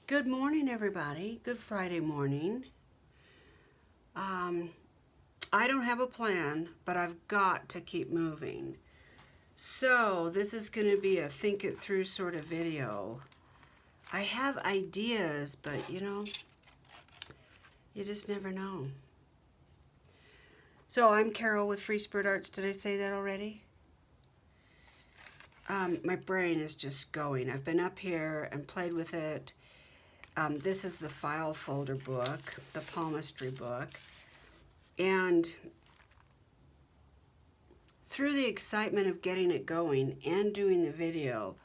Good morning, everybody. Good Friday morning. I don't have a plan, but I've got to keep moving. So this is going to be a think it through sort of video. I have ideas, but you just never know. So I'm Carol with Free Spirit Arts. Did I say that already? My brain is just going. I've been up here and played with it. This is the file folder book, the palmistry book. And through the excitement of getting it going and doing the video,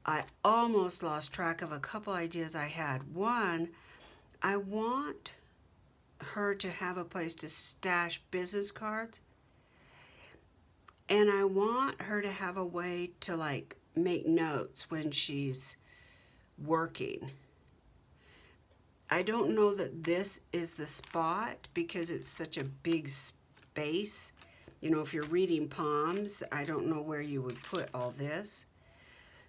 I almost lost track of a couple ideas I had. One, I want her to have a place to stash business cards. And I want her to have a way to make notes when she's working. I don't know that this is the spot because it's such a big space. If you're reading palms, I don't know where you would put all this.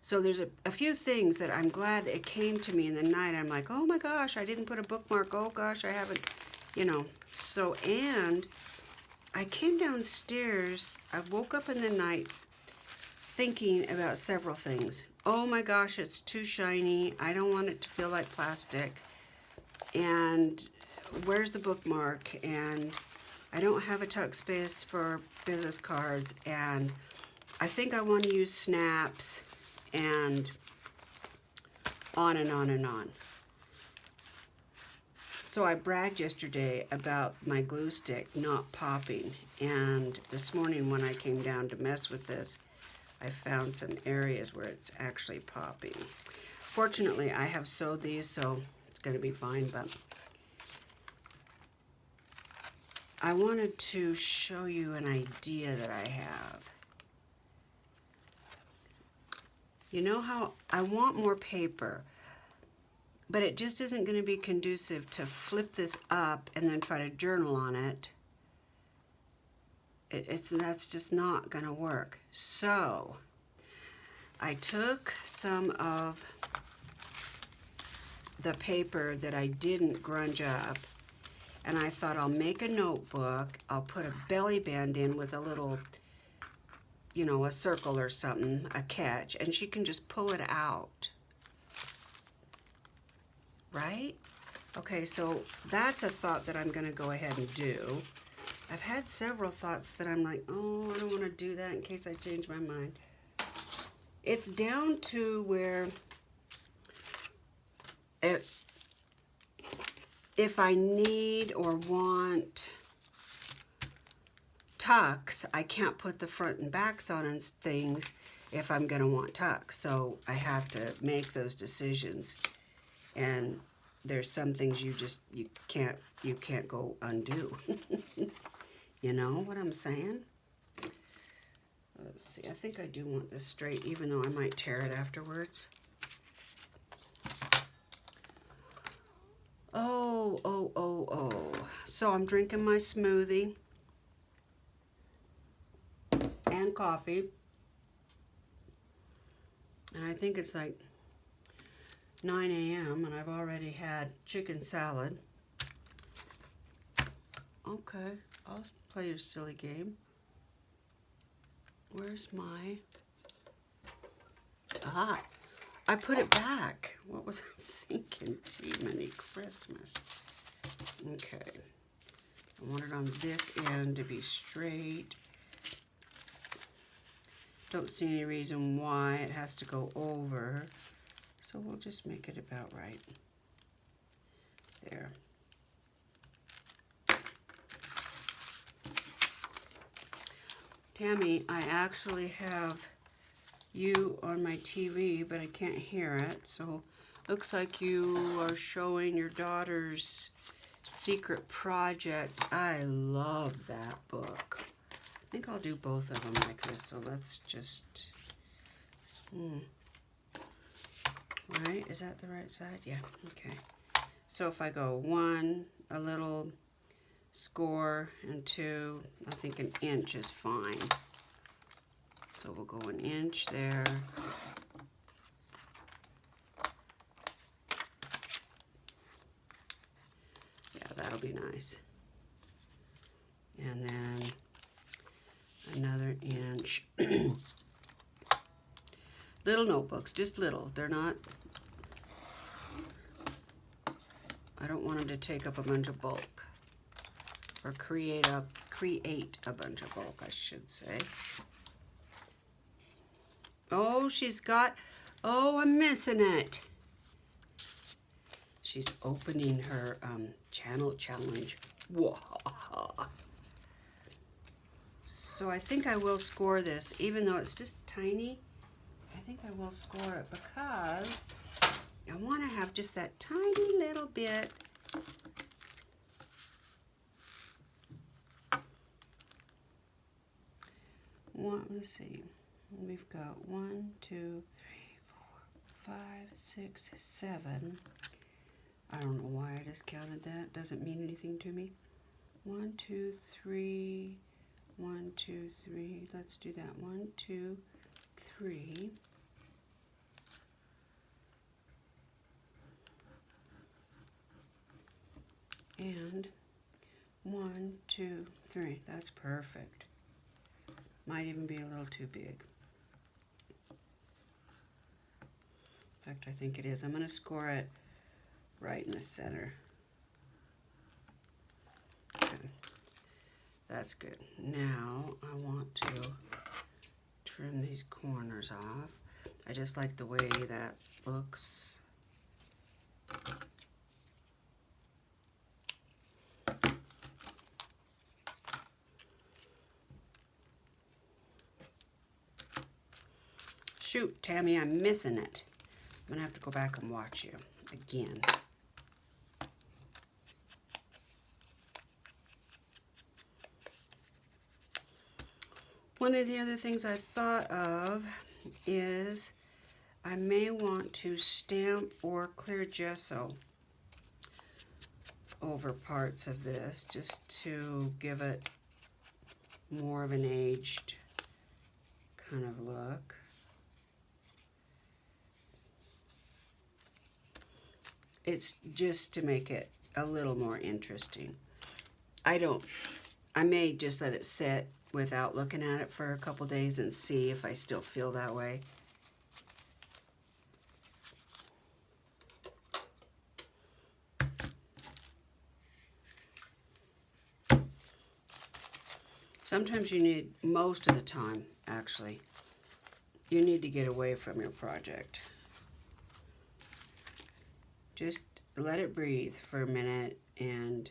So there's a few things that I'm glad it came to me in the night. I'm like, oh my gosh, I didn't put a bookmark. Oh gosh, I haven't, So, and I came downstairs, I woke up in the night thinking about several things. Oh my gosh, it's too shiny. I don't want it to feel like plastic. And where's the bookmark? And I don't have a tuck space for business cards. And I think I want to use snaps and on and on and on. So I bragged yesterday about my glue stick not popping. And this morning when I came down to mess with this, I found some areas where it's actually popping. Fortunately, I have sewed these, so it's going to be fine, but I wanted to show you an idea that I have. You know how I want more paper, but it just isn't going to be conducive to flip this up and then try to journal on it. That's just not going to work. So I took some of the paper that I didn't grunge up, and I thought I'll make a notebook. I'll put a belly band in with a little, a circle or something, a catch, and she can just pull it out. Right? Okay, so that's a thought that I'm going to go ahead and do. I've had several thoughts that I'm like, oh, I don't want to do that in case I change my mind. It's down to where if I need or want tucks, I can't put the front and backs on and things if I'm going to want tucks. So I have to make those decisions. And there's some things you can't go undo. You know what I'm saying? Let's see, I think I do want this straight, even though I might tear it afterwards. Oh. So I'm drinking my smoothie and coffee. And I think it's like 9 a.m. and I've already had chicken salad. Okay, I'll play your silly game. Where's my... Ah, I put it back. What was I thinking? Gee, many Christmas. Okay. I want it on this end to be straight. Don't see any reason why it has to go over. So we'll just make it about right. There. Tammy, I actually have you on my TV, but I can't hear it. So looks like you are showing your daughter's secret project. I love that book. I think I'll do both of them like this. So let's just... Right? Is that the right side? Yeah. Okay. So if I go 1, a little score, and 2, I think an inch is fine. So we'll go an inch there. that'll be nice. And then another inch. Little notebooks, just little. They're not, I don't want them to take up a bunch of bulk. Or create a bunch of bulk, I should say. Oh, she's got, oh, I'm missing it. She's opening her channel challenge. Whoa. So I think I will score this, even though it's just tiny. I think I will score it because I want to have just that tiny little bit. Let's see. We've got 1, 2, 3, 4, 5, 6, 7. I don't know why I just counted that. Doesn't mean anything to me. 1, 2, 3. 1, 2, 3. Let's do that. 1, 2, 3. And 1, 2, 3. That's perfect. Might even be a little too big. In fact, I think it is. I'm going to score it right in the center. Okay. That's good. Now I want to trim these corners off. I just like the way that looks. Shoot, Tammy, I'm missing it. I'm gonna have to go back and watch you again. One of the other things I thought of is I may want to stamp or clear gesso over parts of this just to give it more of an aged kind of look. It's just to make it a little more interesting. I may just let it sit without looking at it for a couple days and see if I still feel that way. Sometimes you need, most of the time actually, you need to get away from your project. Just let it breathe for a minute and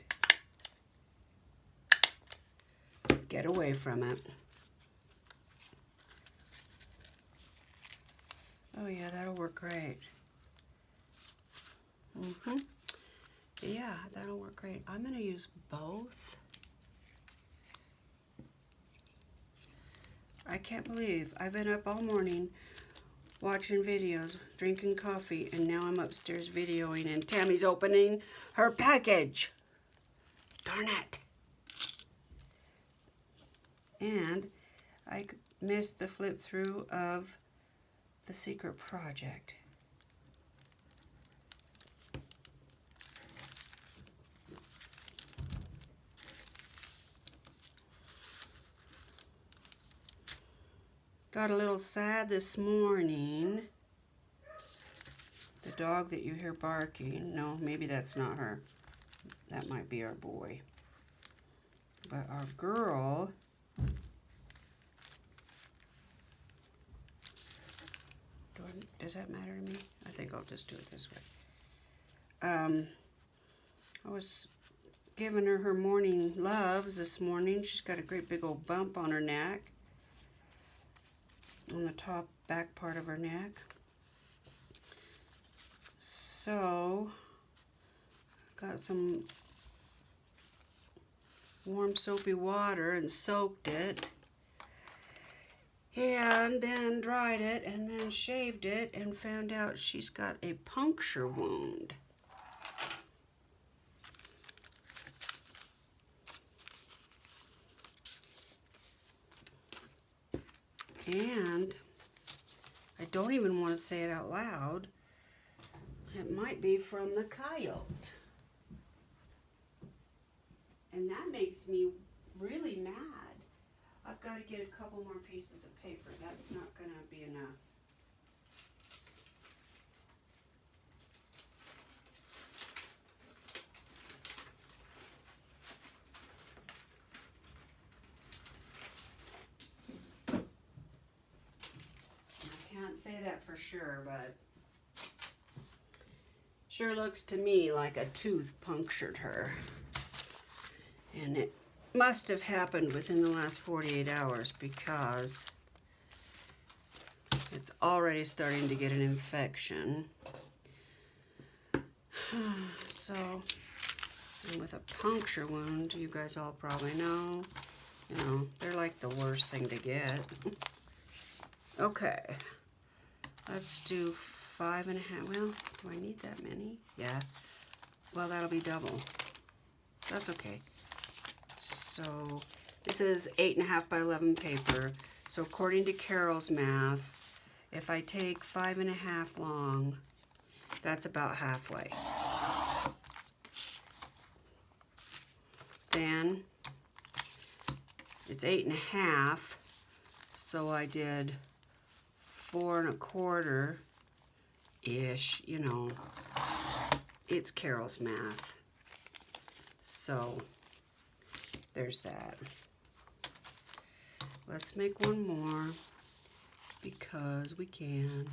get away from it. Oh yeah, that'll work great. Yeah, that'll work great. I'm gonna use both. I can't believe I've been up all morning watching videos, drinking coffee, and now I'm upstairs videoing and Tammy's opening her package. Darn it. And I missed the flip through of the secret project. Got a little sad this morning. The dog that you hear barking, no, maybe that's not her. That might be our boy. But our girl, does that matter to me? I think I'll just do it this way. I was giving her morning loves this morning. She's got a great big old bump on her neck, on the top back part of her neck. So, got some warm soapy water and soaked it, and then dried it, and then shaved it, and found out she's got a puncture wound. And I don't even want to say it out loud. It might be from the coyote. And that makes me really mad. I've got to get a couple more pieces of paper. That's not going to be enough. I can't say that for sure, but sure looks to me like a tooth punctured her. And it must have happened within the last 48 hours because it's already starting to get an infection. So, and with a puncture wound, you guys all probably know, you know, they're like the worst thing to get. Okay, let's do 5.5. Well, do I need that many? Yeah. Well, that'll be double. That's okay. So this is 8.5 by 11 paper. So according to Carol's math, if I take 5.5 long, that's about halfway. Then it's 8.5, so I did 4.25-ish, you know. It's Carol's math. So there's that. Let's make one more because we can.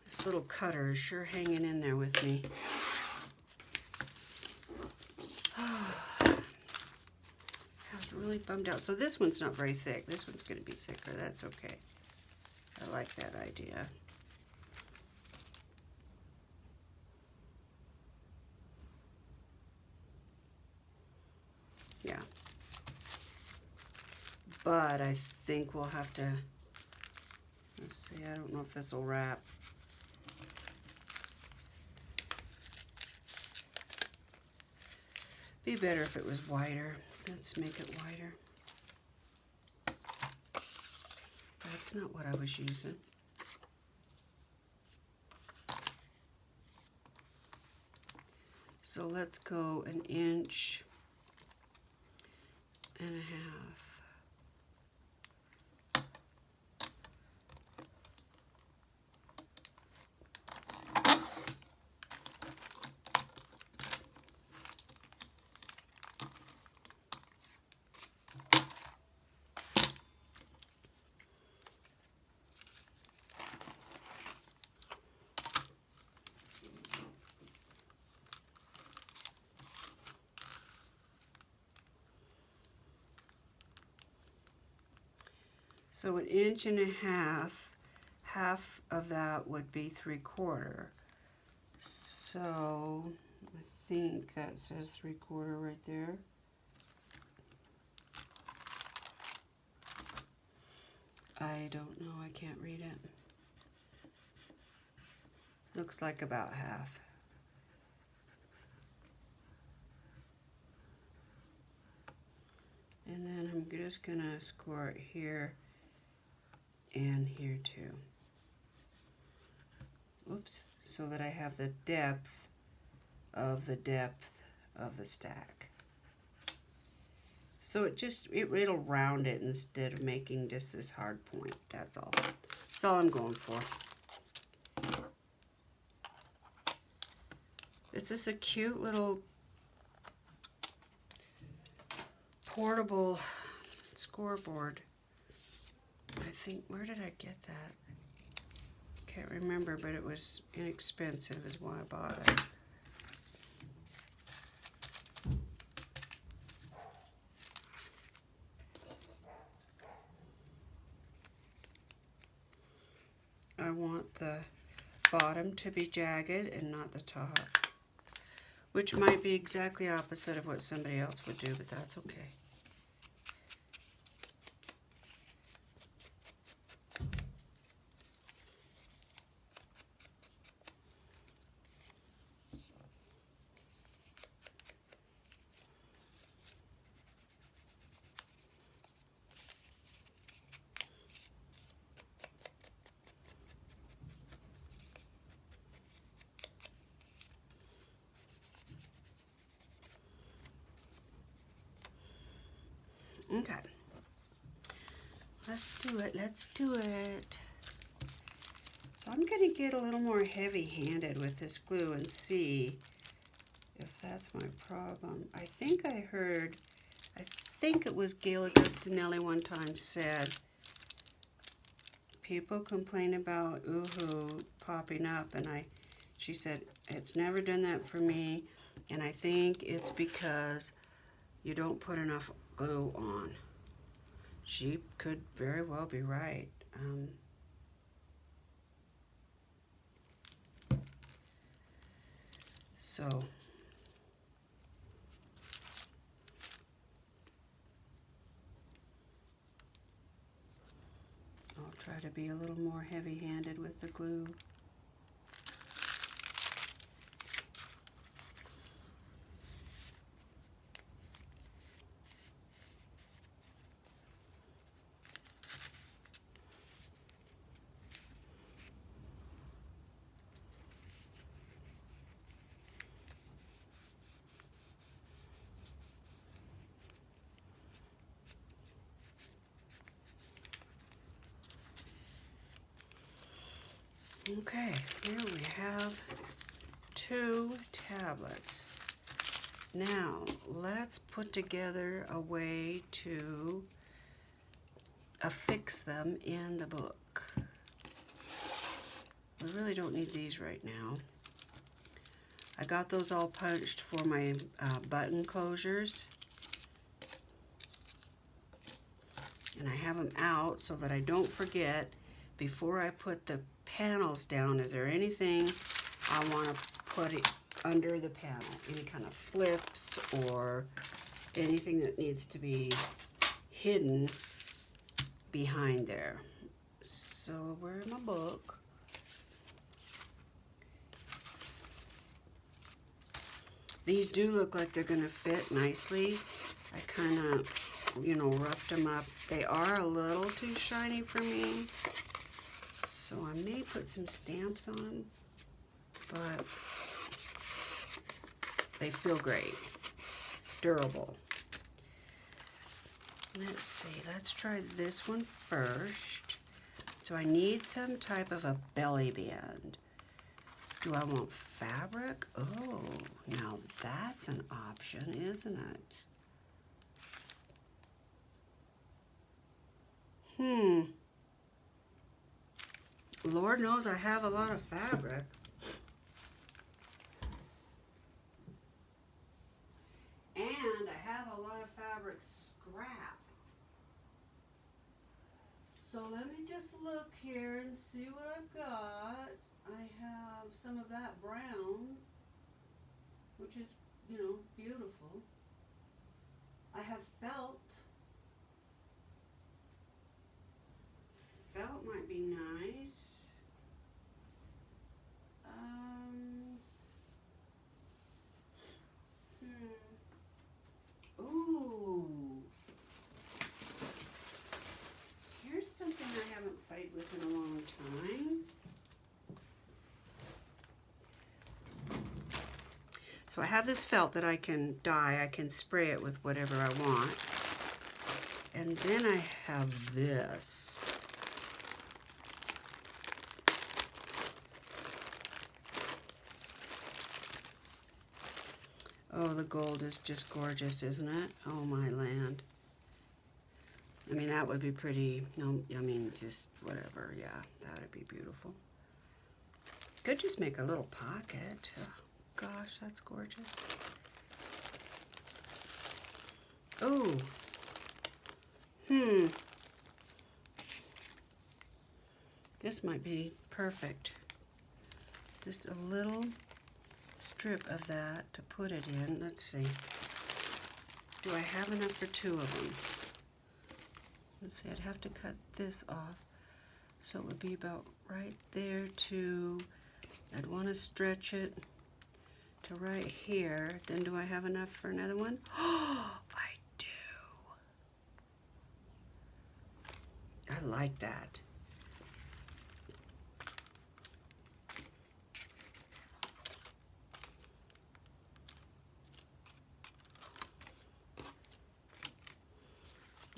This little cutter is sure hanging in there with me. I was really bummed out. So this one's not very thick. This one's going to be thicker. That's okay. I like that idea. Yeah. But I think we'll have to, let's see, I don't know if this will wrap. Be better if it was wider. Let's make it wider. That's not what I was using. So let's go 1.5 inches. So 1.5 inches, half of that would be 3/4. So I think that says 3/4 right there. I don't know, I can't read it. Looks like about half. And then I'm just gonna score it here and here too. Oops, so that I have the depth of the stack. So it'll round it instead of making just this hard point. That's all. That's all I'm going for. This is a cute little portable scoreboard. I think, where did I get that? Can't remember, but it was inexpensive is why I bought it. I want the bottom to be jagged and not the top, which might be exactly opposite of what somebody else would do, but that's okay. Okay. Let's do it. Let's do it. So I'm going to get a little more heavy-handed with this glue and see if that's my problem. I think it was Gail Agustinelli one time said, people complain about ooh-hoo popping up, and she said, it's never done that for me, and I think it's because you don't put enough glue on. She could very well be right. So I'll try to be a little more heavy-handed with the glue. Okay, here we have 2 tablets. Now, let's put together a way to affix them in the book. We really don't need these right now. I got those all punched for my button closures. And I have them out so that I don't forget before I put the panels down, is there anything I want to put it under the panel? Any kind of flips or anything that needs to be hidden behind there. So where's my book? These do look like they're going to fit nicely. I kind of, roughed them up. They are a little too shiny for me. So I may put some stamps on them, but they feel great. Durable. Let's see, let's try this one first. So I need some type of a belly band. Do I want fabric? Oh, now that's an option, isn't it? Lord knows I have a lot of fabric. And I have a lot of fabric scrap. So let me just look here and see what I've got. I have some of that brown, which is, beautiful. I have felt. Felt might be nice. Ooh. Here's something I haven't played with in a long time. So I have this felt that I can dye. I can spray it with whatever I want. And then I have this. Oh, the gold is just gorgeous, isn't it? Oh, my land. I mean, that would be pretty, just whatever. Yeah, that would be beautiful. Could just make a little pocket. Oh, gosh, that's gorgeous. Oh. This might be perfect. Just a little strip of that to put it in. Let's see. Do I have enough for 2 of them? Let's see, I'd have to cut this off. So it would be about right there to, I'd want to stretch it to right here. Then do I have enough for another one? Oh, I do. I like that.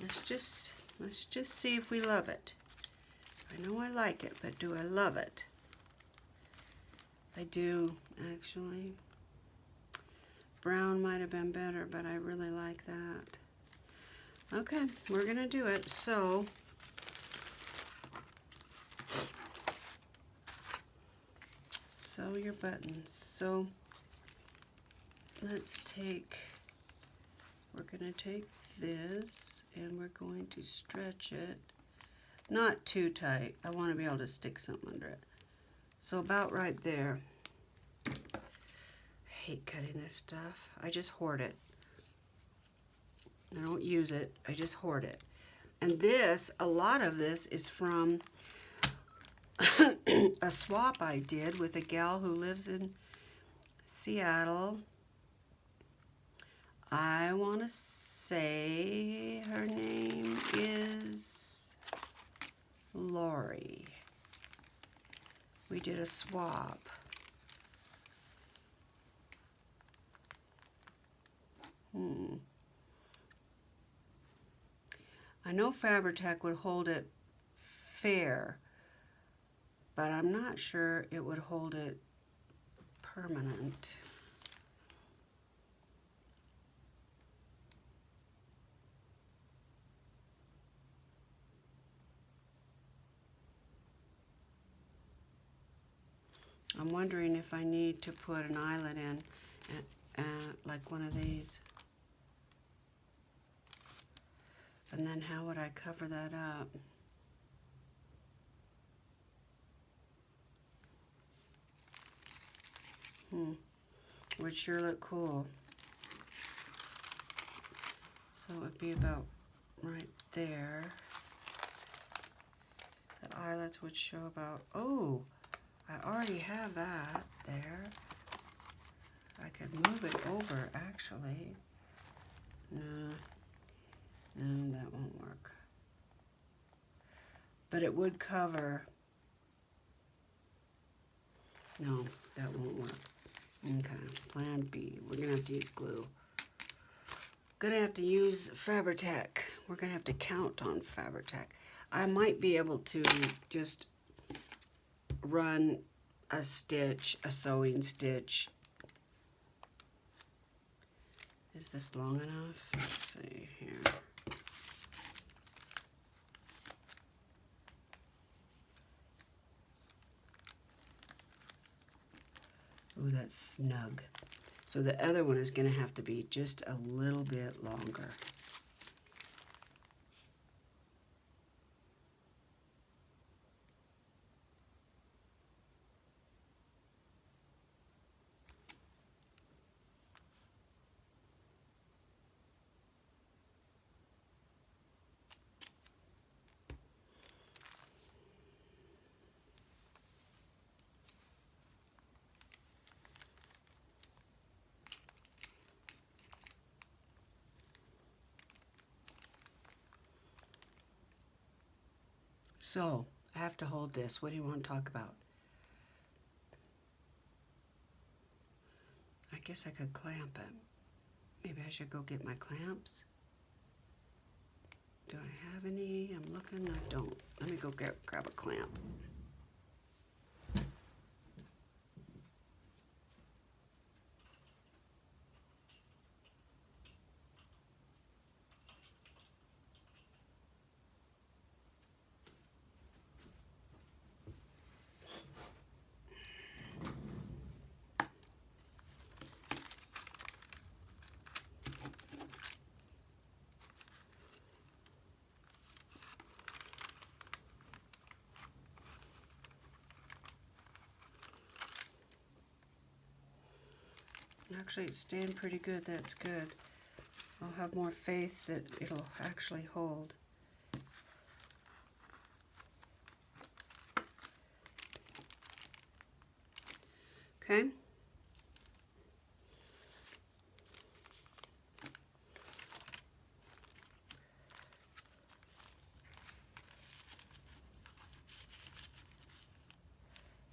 Let's just see if we love it. I know I like it, but do I love it? I do, actually. Brown might have been better, but I really like that. Okay, we're gonna do it. So sew your buttons. So let's take, we're gonna take this and we're going to stretch it. Not too tight. I want to be able to stick something under it. So about right there. I hate cutting this stuff. I just hoard it. I don't use it. I just hoard it. And this, a lot of this is from a swap I did with a gal who lives in Seattle. I want to say her name is Lori. We did a swap. I know Fabri-Tac would hold it fair, but I'm not sure it would hold it permanent. I'm wondering if I need to put an eyelet in, like one of these. And then how would I cover that up? Would sure look cool. So it would be about right there. The eyelets would show about, oh, I already have that there. I could move it over, actually. No, that won't work. But it would cover. No, that won't work. Okay, plan B. We're gonna have to use glue. Gonna have to use Fabri-Tac. We're gonna have to count on Fabri-Tac. I might be able to just run a stitch, a sewing stitch. Is this long enough? Let's see here. Ooh, that's snug. So the other one is going to have to be just a little bit longer. So, I have to hold this. What do you want to talk about? I guess I could clamp it. Maybe I should go get my clamps. Do I have any? I'm looking. I don't. Let me go grab a clamp. Actually, it's staying pretty good. That's good. I'll have more faith that it'll actually hold. Okay.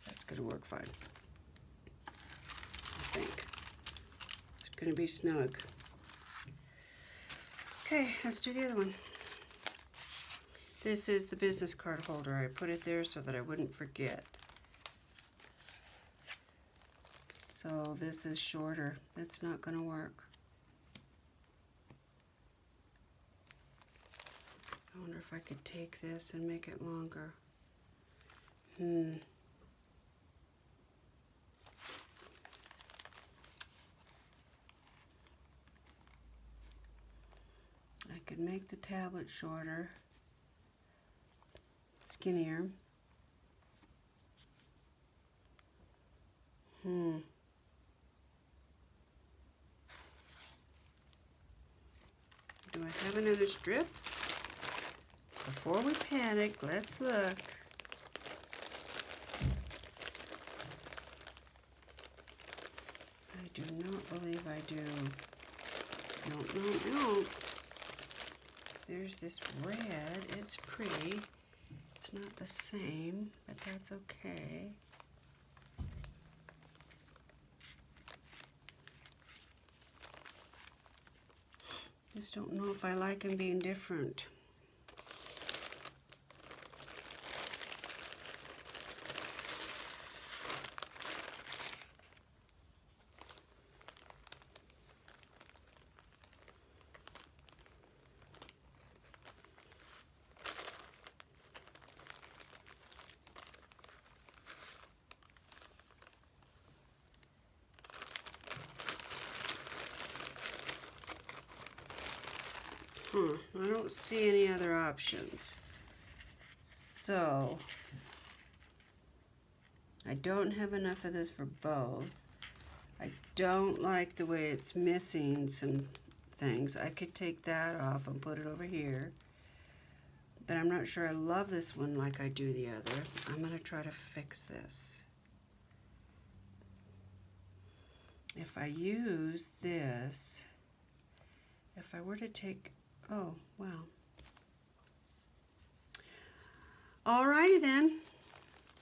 That's going to work fine. I think. It's going to be snug. Okay, let's do the other one. This is the business card holder. I put it there so that I wouldn't forget. So this is shorter. That's not going to work. I wonder if I could take this and make it longer. I could make the tablet shorter, skinnier. Do I have another strip? Before we panic, let's look. I do not believe I do. No. There's this red. It's pretty. It's not the same, but that's okay. Just don't know if I like them being different. I don't see any other options. So, I don't have enough of this for both. I don't like the way it's missing some things. I could take that off and put it over here. But I'm not sure I love this one like I do the other. I'm going to try to fix this. If I use this, if I were to take, oh, wow. Alrighty then.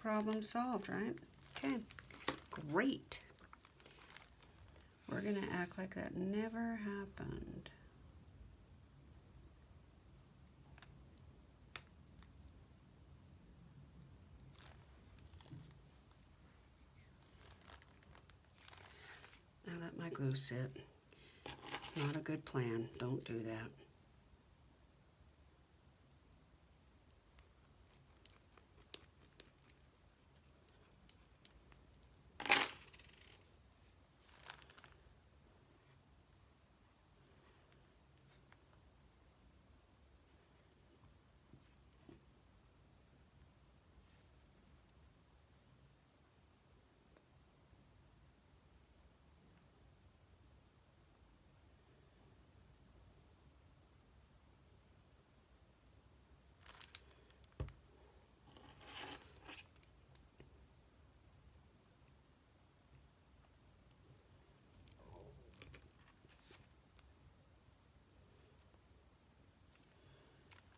Problem solved, right? Okay, great. We're going to act like that never happened. I let my glue sit. Not a good plan. Don't do that.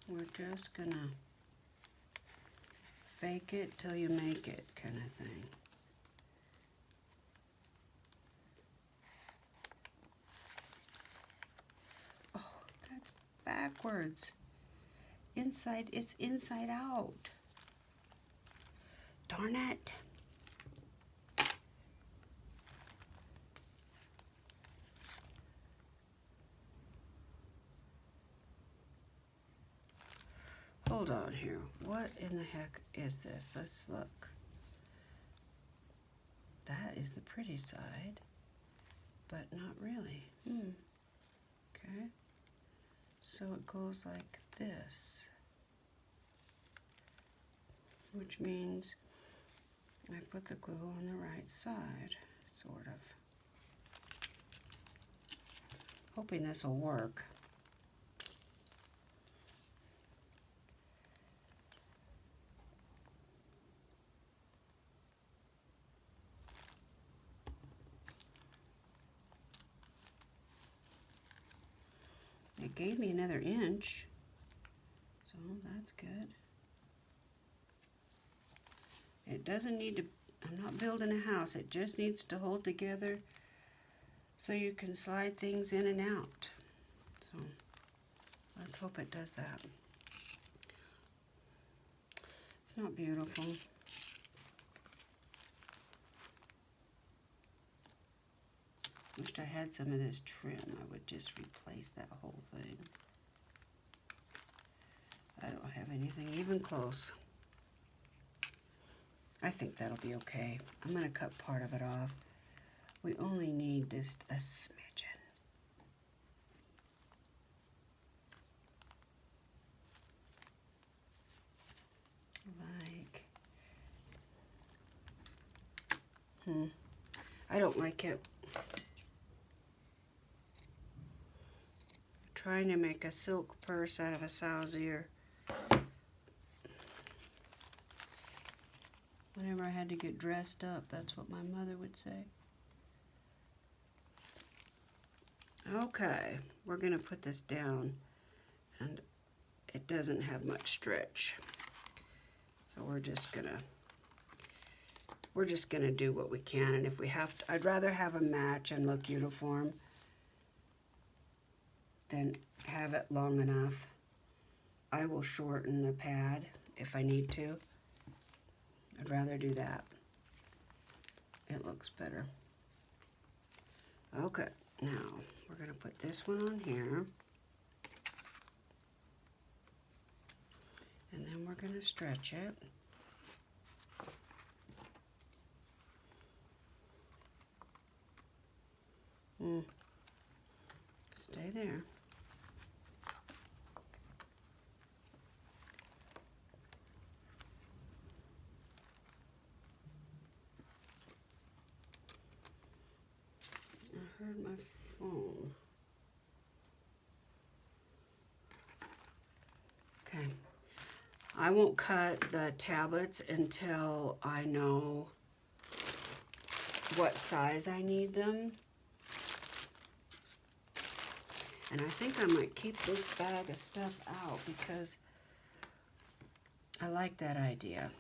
We're just gonna fake it till you make it kind of thing. Oh, that's backwards. Inside, it's inside out. Darn it. Hold on here. What in the heck is this? Let's look. That is the pretty side, but not really. Okay. So it goes like this, which means I put the glue on the right side, sort of. Hoping this will work. It gave me another inch, so that's good. It doesn't need to, I'm not building a house, it just needs to hold together so you can slide things in and out. So let's hope it does that. It's not beautiful. Wished I had some of this trim. I would just replace that whole thing. I don't have anything even close. I think that'll be okay. I'm going to cut part of it off. We only need just a smidgen. I don't like it. Trying to make a silk purse out of a sow's ear. Whenever I had to get dressed up, that's what my mother would say. Okay, we're gonna put this down, and it doesn't have much stretch. So we're just gonna do what we can, and if we have to, I'd rather have a match and look uniform than have it long enough. I will shorten the pad if I need to. I'd rather do that. It looks better. Okay, now we're gonna put this one on here. And then we're gonna stretch it. Stay there. I heard my phone. Okay. I won't cut the tablets until I know what size I need them. And I think I might keep this bag of stuff out because I like that idea.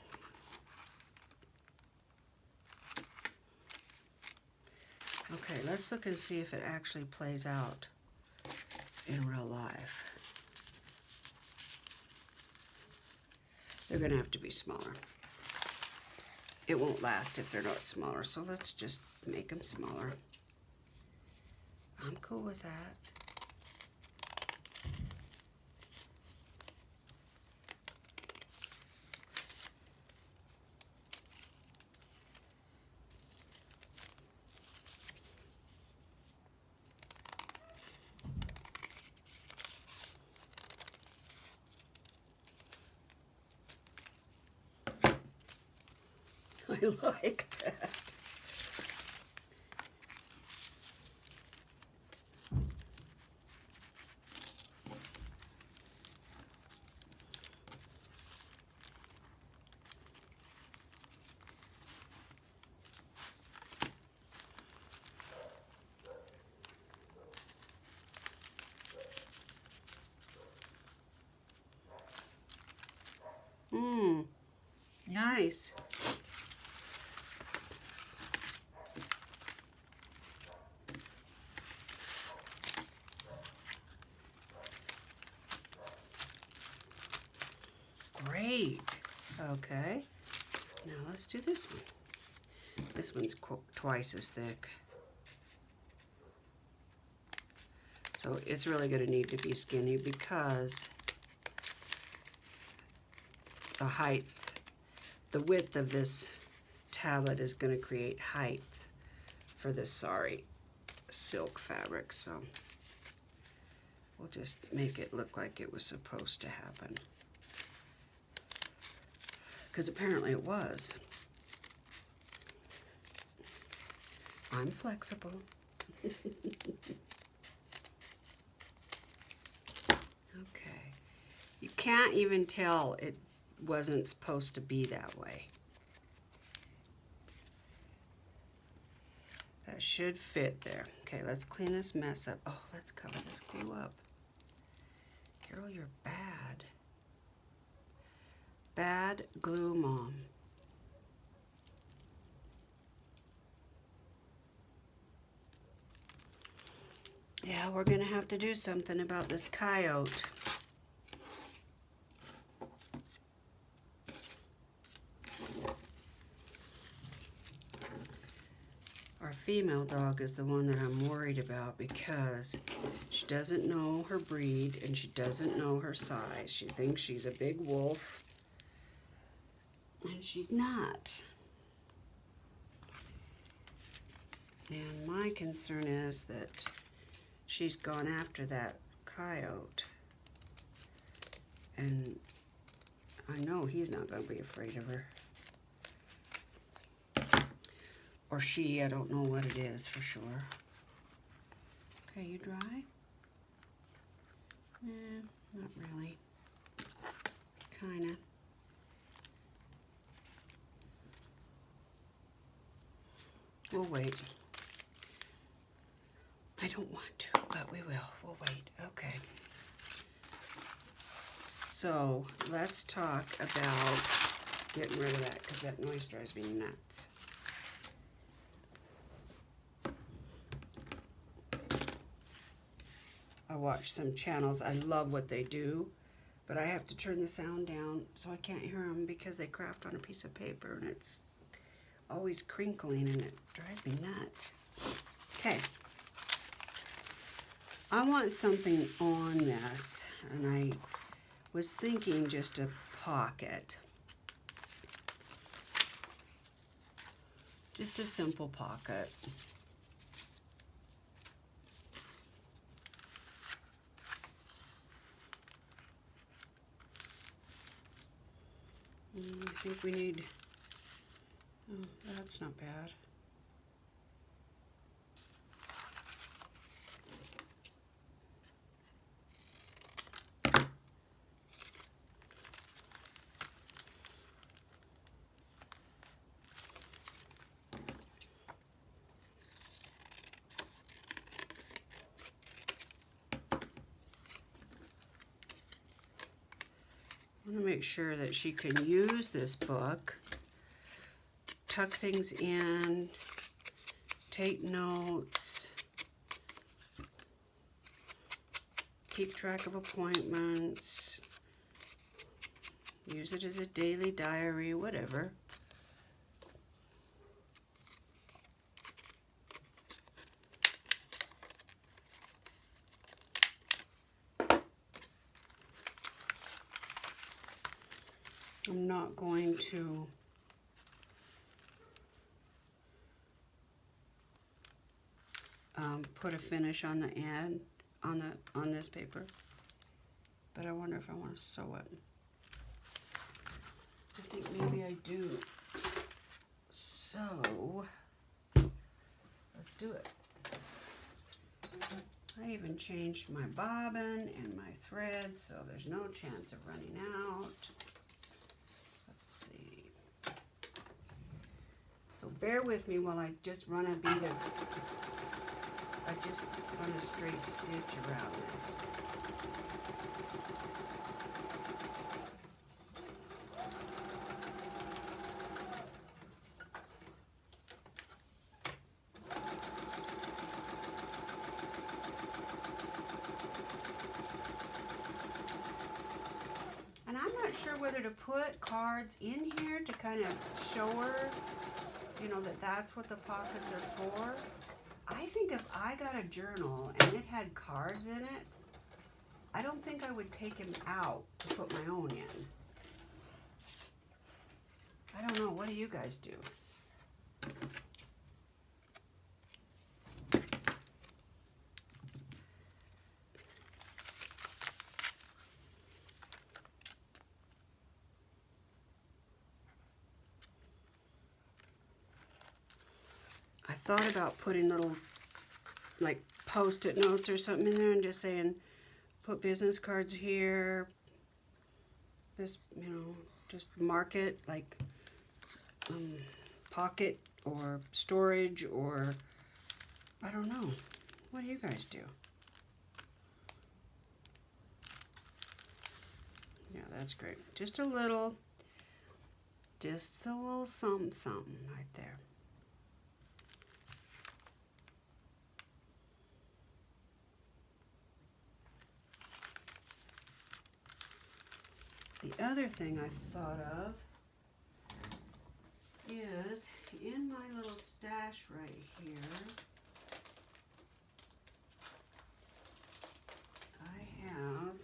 Okay, let's look and see if it actually plays out in real life. They're gonna have to be smaller. It won't last if they're not smaller, so let's just make them smaller. I'm cool with that. I like that. Nice. Great. Okay. Now let's do this one. This one's twice as thick. So it's really going to need to be skinny because the width of this tablet is going to create height for this sari silk fabric. So we'll just make it look like it was supposed to happen. Because apparently it was. I'm flexible. Okay. You can't even tell it wasn't supposed to be that way. That should fit there. Okay, let's clean this mess up. Oh, let's cover this glue up. Carol, you're bad. Bad glue mom. Yeah, we're gonna have to do something about this coyote. female dog is the one that I'm worried about because she doesn't know her breed and she doesn't know her size. She thinks she's a big wolf, and she's not. And my concern is that she's gone after that coyote. And I know he's not going to be afraid of her. Or she, I don't know what it is for sure. Okay, you dry? Not really. Kinda. We'll wait. I don't want to, but we will. We'll wait. Okay. So let's talk about getting rid of that because that noise drives me nuts. I watch some channels. I love what they do, but I have to turn the sound down so I can't hear them because they craft on a piece of paper and it's always crinkling and it drives me nuts. Okay. I want something on this, and I was thinking just a pocket. Just a simple pocket. I think we need, oh, that's not bad. I want to make sure that she can use this book, tuck things in, take notes, keep track of appointments, use it as a daily diary, whatever. I'm not going to put a finish on the end on this paper, but I wonder if I want to sew it. I think maybe I do. So let's do it. I even changed my bobbin and my thread, so there's no chance of running out. So bear with me while I just run a straight stitch around this. And I'm not sure whether to put cards in here to kind of show her, you know, that that's what the pockets are for. I think if I got a journal and it had cards in it, I don't think I would take them out to put my own in. I don't know. What do you guys do? I thought about putting little, like, Post-it notes or something in there and just saying, put business cards here. This, you know, just mark it like pocket or storage or, I don't know. What do you guys do? Yeah, that's great. Just a little something, something right there. The other thing I thought of is in my little stash right here. I have,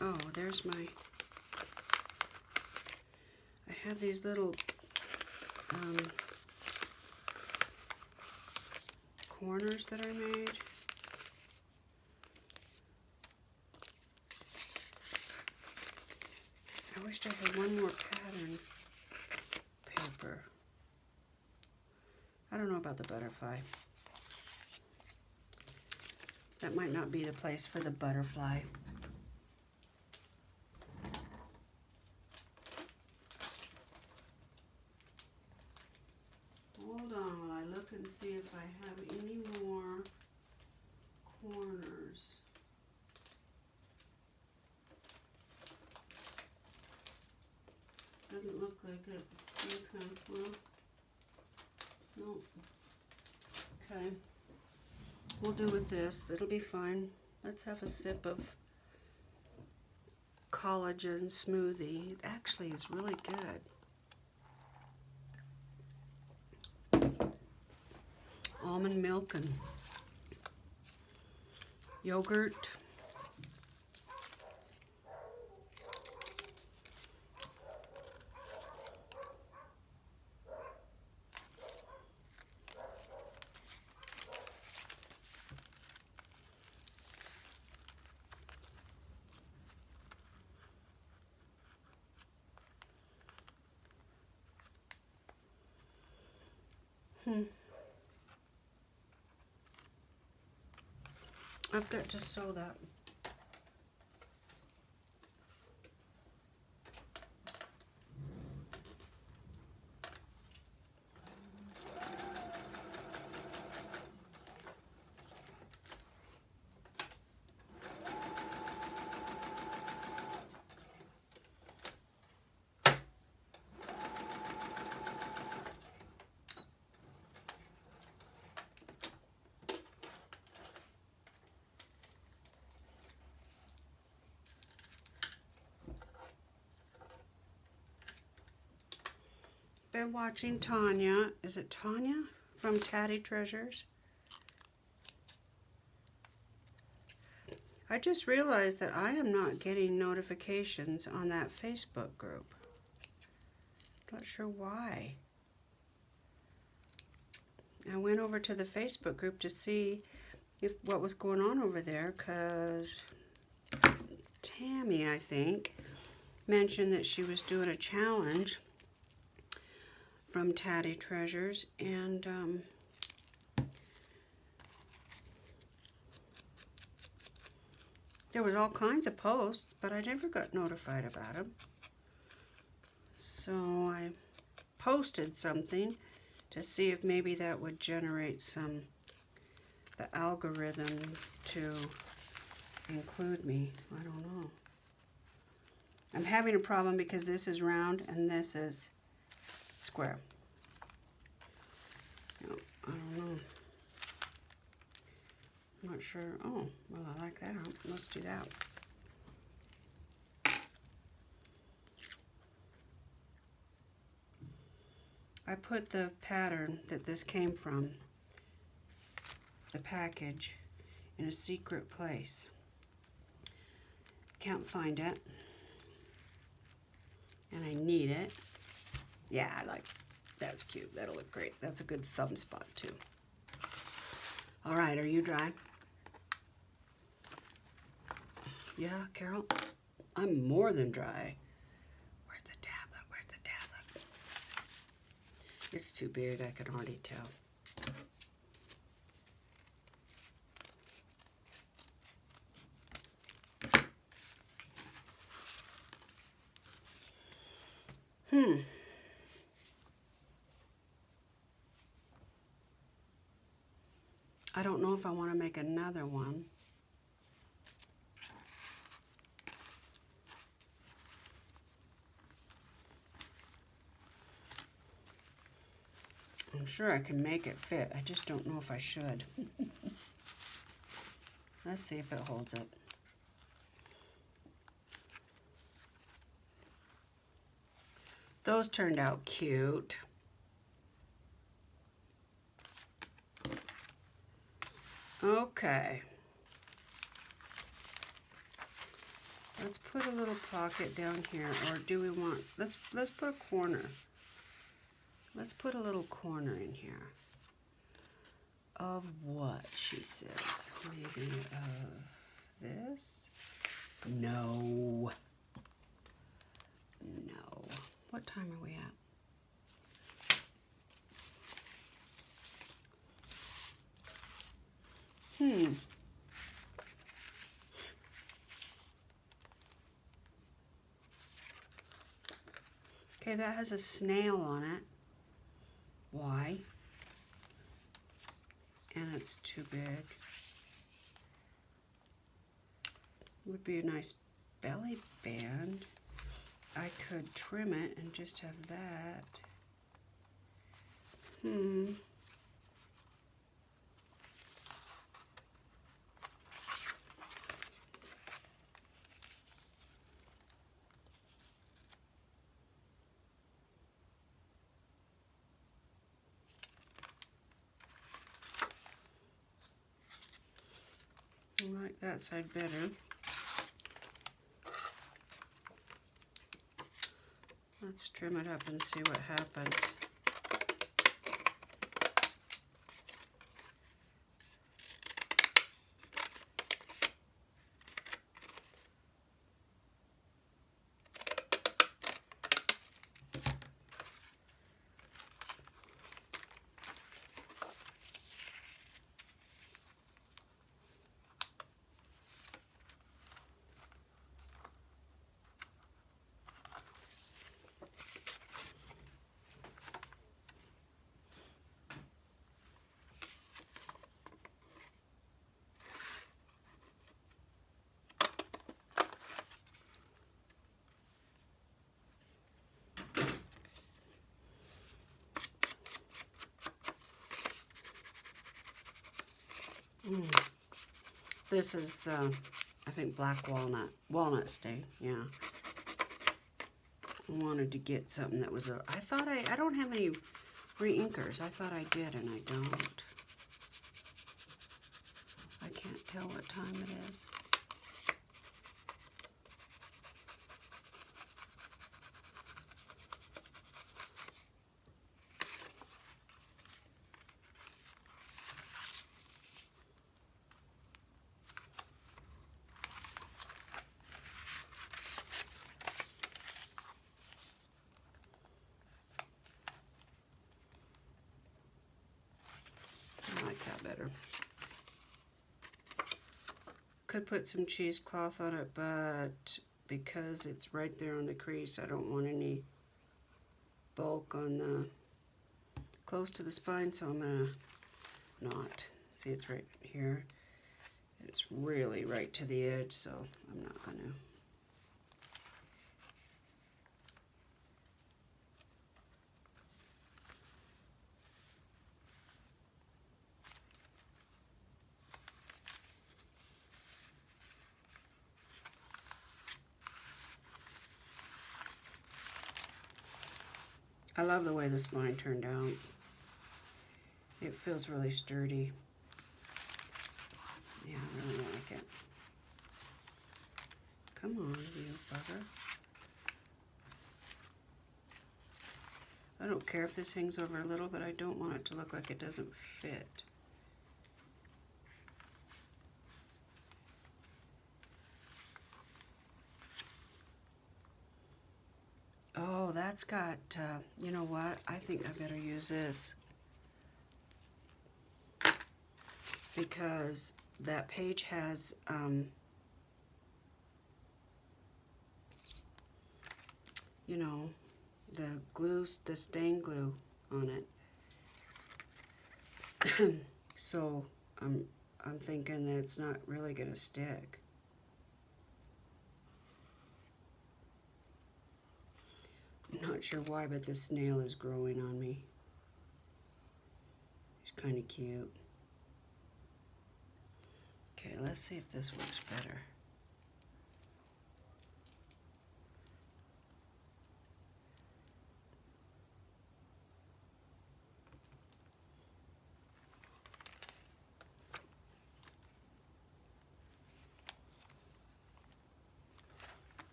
oh, there's my, I have these little corners that I made. I wished I had one more pattern paper. I don't know about the butterfly. That might not be the place for the butterfly. Hold on while I look and see if I have any more corners. Doesn't look like it. Okay, well, nope. Okay, we'll do with this. It'll be fine. Let's have a sip of collagen smoothie. It actually is really good. Almond milk and yogurt. I've got to sew that. Been watching Tanya. Is it Tanya from Tatty Treasures? I just realized that I am not getting notifications on that Facebook group. Not sure why. I went over to the Facebook group to see what was going on over there, because Tammy, I think, mentioned that she was doing a challenge from Tatty Treasures, and there was all kinds of posts, but I never got notified about them. So I posted something to see if maybe that would generate the algorithm to include me. I don't know. I'm having a problem because this is round and this is square. No, I don't know. I'm not sure. Oh, well, I like that. Let's do that. I put the pattern that this came from, the package, in a secret place. Can't find it. And I need it. Yeah, I like, that's cute. That'll look great. That's a good thumb spot too. All right, are you dry? Yeah, Carol? I'm more than dry. Where's the tablet? Where's the tablet? It's too big, I can already tell. I don't know if I want to make another one. I'm sure I can make it fit. I just don't know if I should. Let's see if it holds up. Those turned out cute. Okay. Let's put a little pocket down here, or do we want, let's put a corner. Let's put a little corner in here. Of what, she says. Maybe of this? No. No. What time are we at? Okay, that has a snail on it. Why? And it's too big. Would be a nice belly band. I could trim it and just have that. I like that side better. Let's trim it up and see what happens. This is, I think, black walnut stain, yeah. I wanted to get something that was I thought I don't have any re-inkers. I thought I did, and I don't. I can't tell what time it is. Better. Could put some cheesecloth on it, but because it's right there on the crease, I don't want any bulk on the close to the spine, so I'm gonna not. See, it's right here. It's really right to the edge, so I'm not gonna. I love the way the spine turned out. It feels really sturdy. Yeah, I really like it. Come on, you bugger. I don't care if this hangs over a little, but I don't want it to look like it doesn't fit. Oh, that's got, you know what? I think I better use this. Because that page has, you know, the glue, the stain glue on it. So I'm thinking that it's not really gonna stick. I'm not sure why, but this snail is growing on me. He's kind of cute. Okay, let's see if this works better.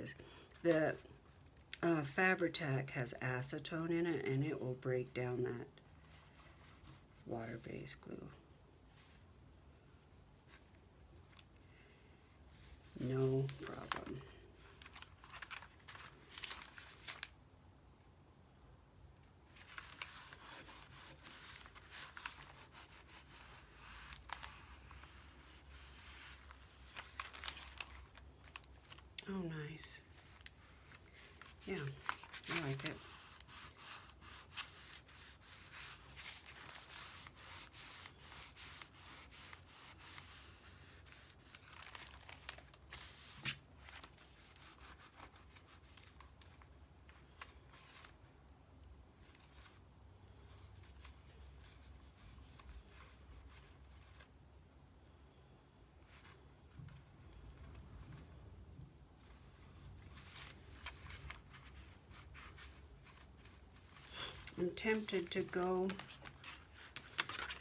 is. The Fabri-Tac has acetone in it, and it will break down that water-based glue. No problem. Oh, nice. Yeah, I like it. I'm tempted to go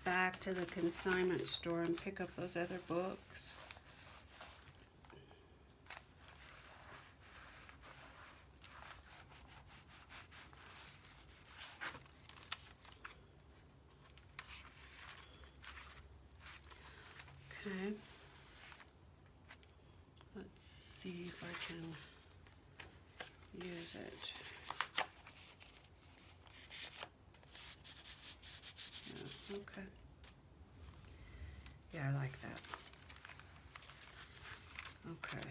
back to the consignment store and pick up those other books. Okay. Let's see if I can use it. Yeah, okay. Yeah, I like that. Okay.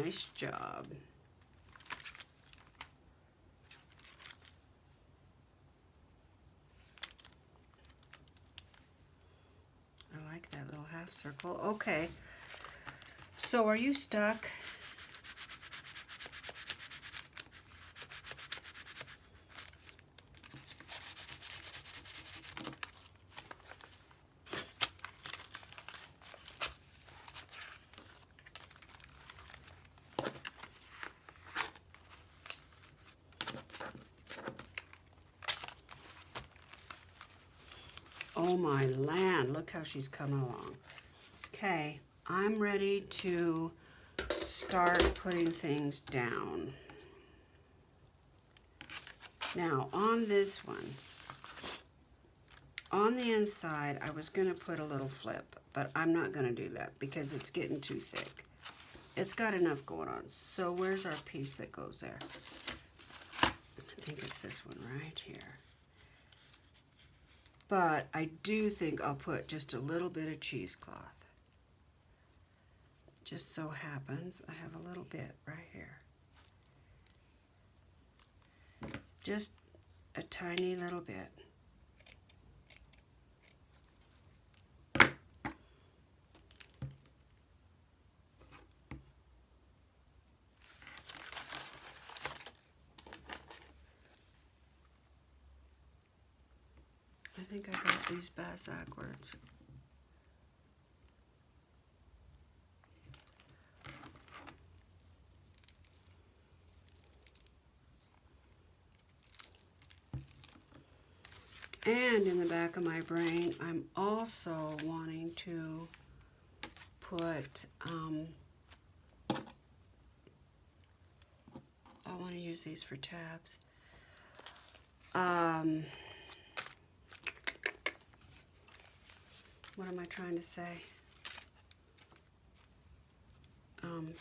Nice job. I like that little half circle. Okay. So are you stuck? Oh my land, look how she's coming along. Okay, I'm ready to start putting things down. Now on this one, on the inside, I was gonna put a little flip, but I'm not gonna do that because it's getting too thick. It's got enough going on. So where's our piece that goes there? I think it's this one right here. But I do think I'll put just a little bit of cheesecloth. Just so happens I have a little bit right here. Just a tiny little bit. I think I got these backwards. And in the back of my brain, I'm also wanting to put, I want to use these for tabs. What am I trying to say?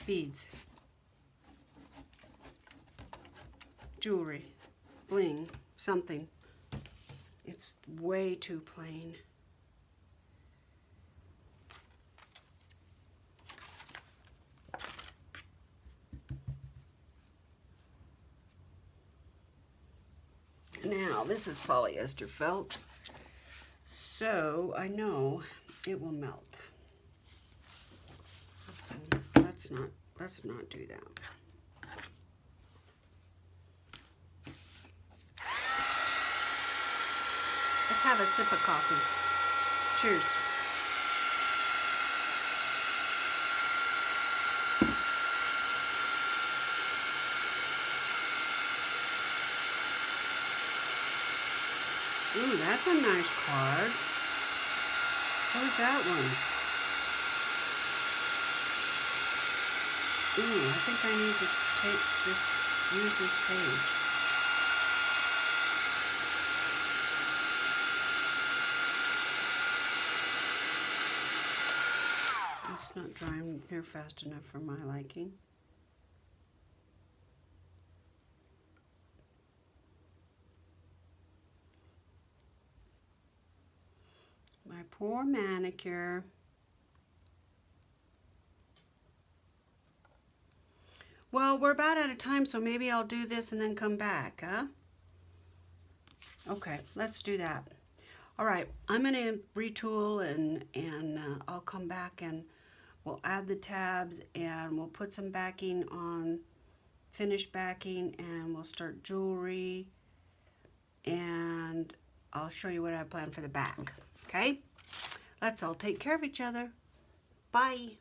Beads. Jewelry. Bling. Something. It's way too plain. Now, this is polyester felt, so I know it will melt. So let's not do that. Let's have a sip of coffee. Cheers. Ooh, that's a nice card. What was that one? Ooh, I think I need to use this page. It's not drying near fast enough for my liking. My poor manicure. Well, we're about out of time, so maybe I'll do this and then come back, huh? Okay, let's do that. All right, I'm going to retool and I'll come back and we'll add the tabs and we'll put some backing on, finished backing, and we'll start jewelry, and I'll show you what I have planned for the back. Okay? Let's all take care of each other. Bye.